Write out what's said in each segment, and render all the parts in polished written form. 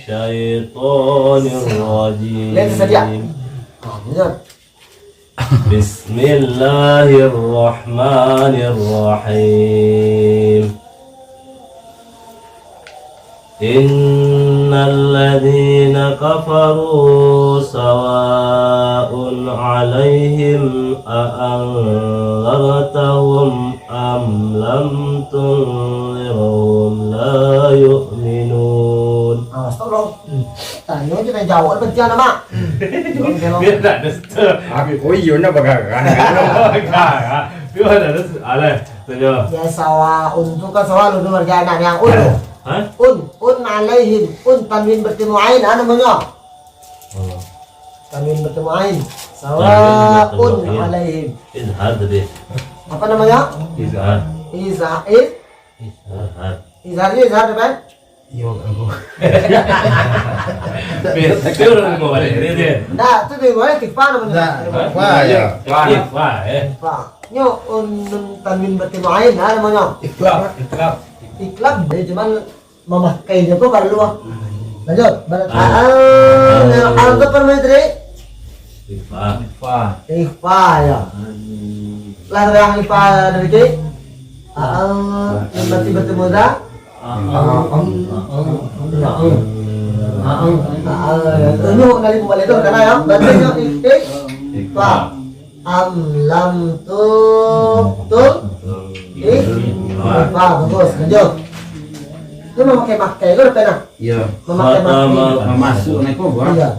الشيطان الرجيم. Lihat saja. بسم الله الرحمن الرحيم. إن الذين كفروا سواء عليهم أأنذرتهم أم لم تنذرهم لا يؤمنون. Stop dong. Tanya aja yang jawab baca nama. Biết là nó Abi koi yun na baga ka. biết là nóอะไรตัวเดียว Ya sawa untuk kan sawa lu warga anak yang hah alaihim tanwin bertemu ain namanya. Tanwin bertemu ain. Sawa alaihim. izhar tadi Apa namanya? izhar Izhar. izhar Izhar depan. Yo ako. Pero mau balik ini Nah, itu dia boleh tifa namanya. Wah ya. wah Tifa. Nyo tanwin bertemu ain namanya. Iklab. Iklab dia cuman memakainya tuh baru luang. Lanjut. Apa permentri? Ifa Ifa ya. Lah yang ifa dari ki? Yang berarti bertemu dah. Tunjuk dari balik itu karena ya bacanya ifa. Am lam ifa bagus. Lanjut. Itu memakai itu udah Iya. memakai Masuk nih kok gua. iya.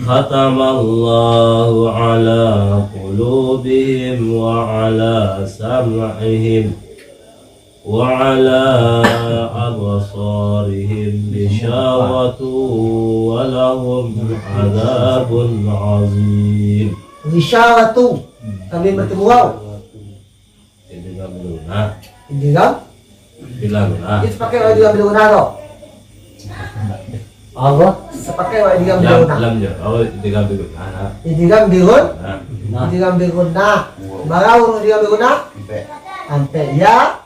Khatamallahu ala qulubihim wa ala sam'ihim wa ala absarihim bishawatu wa lahum adzabun azim. Wisyawatu kami bertemu wow. Ini enggak berguna. Ini kan? Bilang ah. Itu pakai wajib ambil guna kok. Allah, sepakai wajib ambil guna. Lam je. Oh, ini enggak berguna. Ini kan bihun, Nah, ini kan bihun. Nah, barang dia ambil guna. Sampai ya,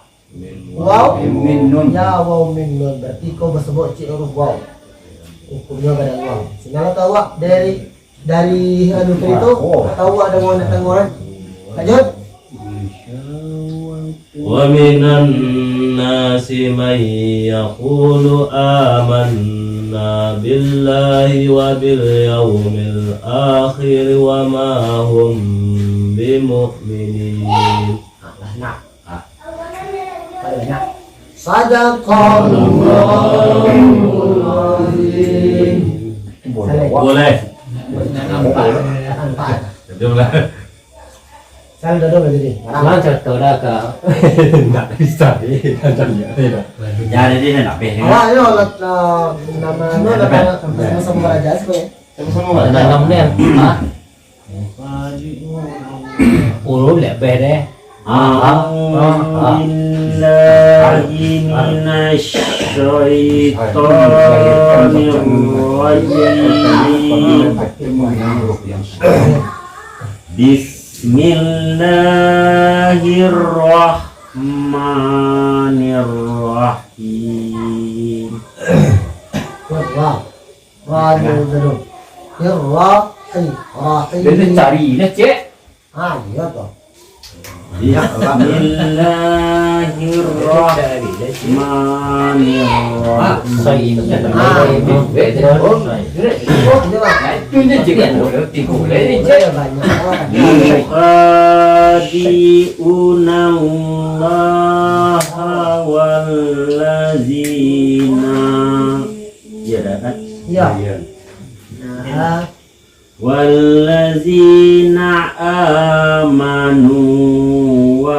wow, Minun. ya wow minun. Berarti kau bersebut cik huruf wow. Hukumnya pada wow. Sehingga tahu wak dari anu itu tahu ada mau datang orang. Lanjut. wa minan nasi man yaqulu amanna billahi wa bil yawmil akhir wa ma hum bimu'minin. Nah. Sadaqallahul azim. Boleh. Jumlah. Saya udah dulu jadi. Lancar ka. Nggak bisa. Tidak. Jadi dia nak beh. Awak ni nama sama-sama belajar sebenarnya. Sama-sama. Nanam ni. Ha? Ulu le beh deh. Billahi minasyaitonir rajim. Bismillahirrahmanirrahim. Wah dulu. Rahim. Dia cari dah cik. Iya toh. Bismillahirrahmanirrahim. Saya ini dah. Tu ni cik kan boleh tiku le ni cik. Yukhadi'unallaha wallazina. Ya dah kan? Iya. Nah, Wallazina amanu wa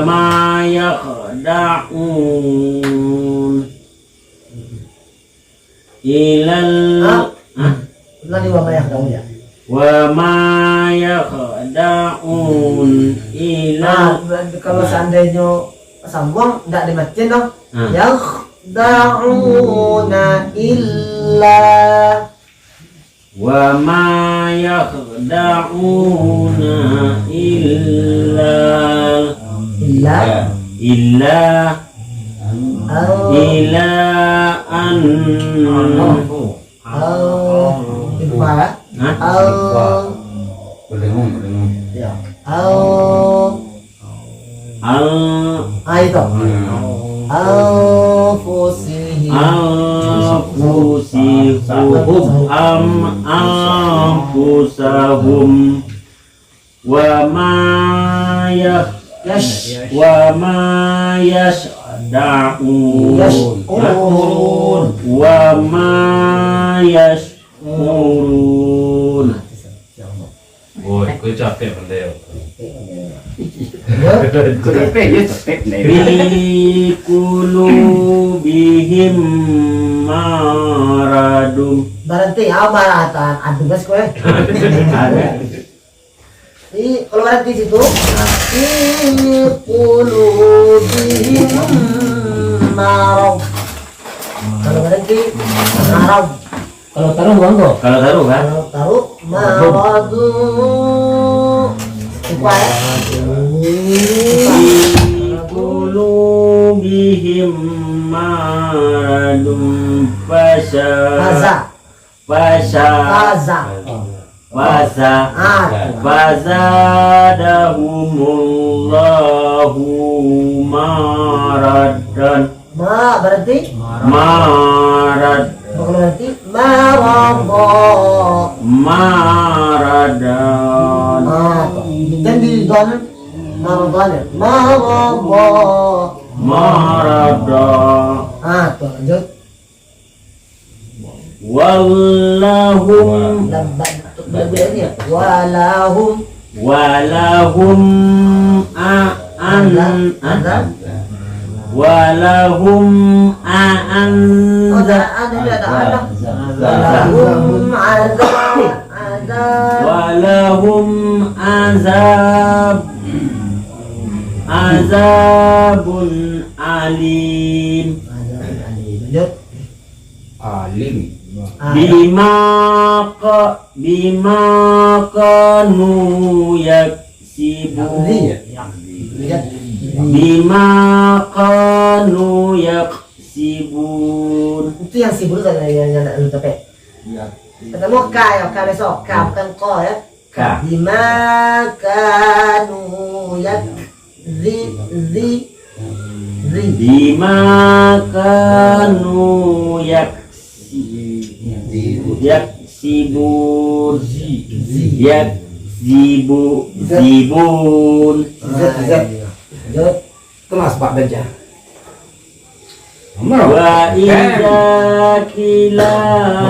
ma yakhda'un ilal Lagi wa ma yakhda'un ya. wa ma yakhda'un ilal. Kalau seandainya sambung tidak dimacin dong. Hmm. Yakhda'una illa wa ma yakhda'una illa illa ila an Ikhfa. Berdengung. Itu. Anfusihim. Anfusahum wa ma yashda'un wa ma yash'urun. Boy, gue capek bendel. Fi qulubihim maradum. Berhenti amaratan aduh guys kowe. Kalau berhenti situ fi qulubihim marad. Kalau berhenti marad. Kalau taruh monggo. Kalau taruh kan? Kalau taruh maradu. Ikhfa ya. Fi qulubihim maradum Faza. Fazadahumullahu maradan. Ma berarti Marad kalau berarti marada. Maradan. Dan di dalam marada. Maradan. Tuh lanjut. Wallahum Berbeda walahum azabun alim. Alim. Bima kanu yaksibun. Bima kanu yaksibun. Itu yang sibuk yang lu capek. Ketemu K ya, K besok. K bukan ko ya. K. Bima kanu Bima kanu yaksibun. Zibun. Kelas Pak Benja. Wa idza qila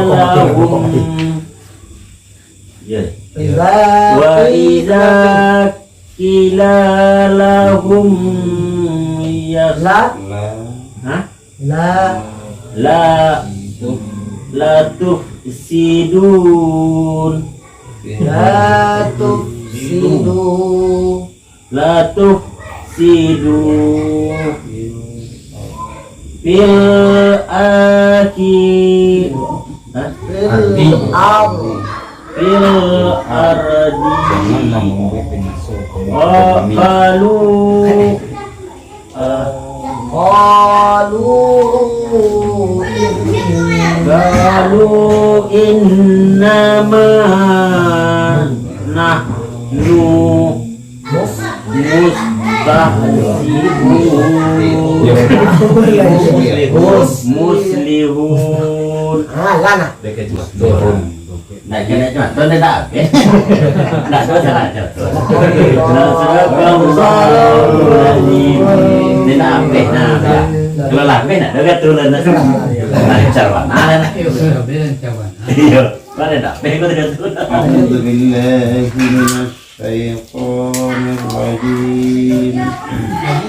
lahum wa idza qila lahum la tufsidun fil qalu innama nahnu muslihun. Lana. Nah, kena cuma tuan tak apa? Nak tuan salah tuan. Tidak apa? Nah, kalau lambe nak dekat turun nak. Nak cawan. Nah, iya. Mana tak? Kau dekat turun. A'udzu billahi minasyaitonir rajim.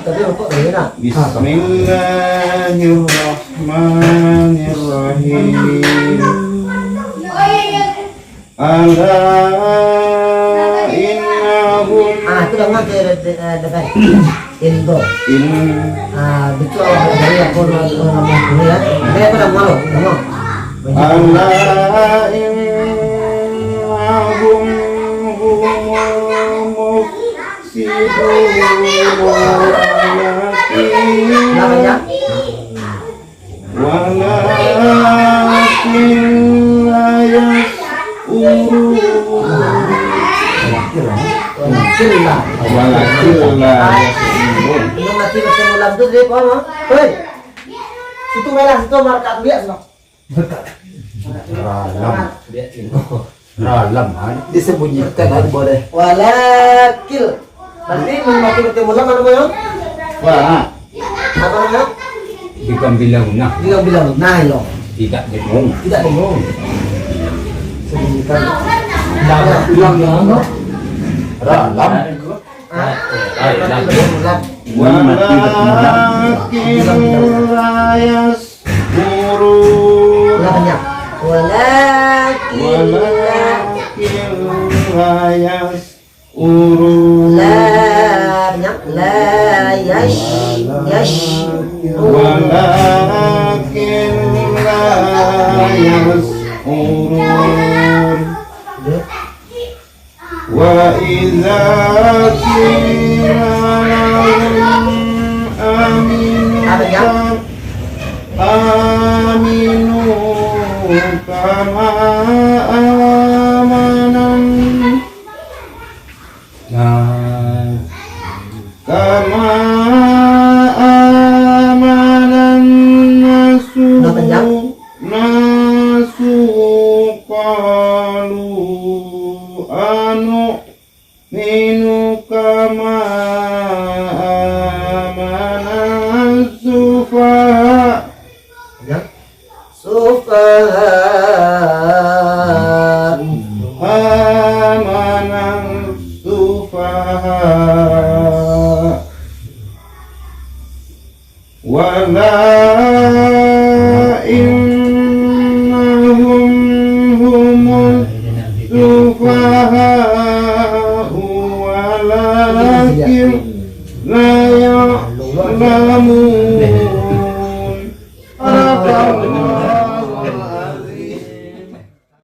Tapi kok enak. Bismillahirrahmanirrahim. Ala innahum Itu dengan dekat Indo. Betul dari aku ngomong ya. Dia pada malu, ngomong. ala innahum humul Namanya Walakinlah. Belum mati ketemu lam tu dia apa? Hei. Situ merah situ markat dia sana. Ralam Disembunyikan ada boleh. Walakil. Berarti mati ketemu lam apa namanya? Wah, Apa namanya? bukan bilang nah, Dia bilang nah lo. tidak bohong. Tidak bohong. Sembunyikan. Bilang nama. Ralam. Ah. Lam. Mati ketemu lam. Namanya. Walakil. La yash وإذا قيل لهم آمنوا كما آمن كما آمن الناس قالوا أنؤمن كما آمن السفهاء Sufaha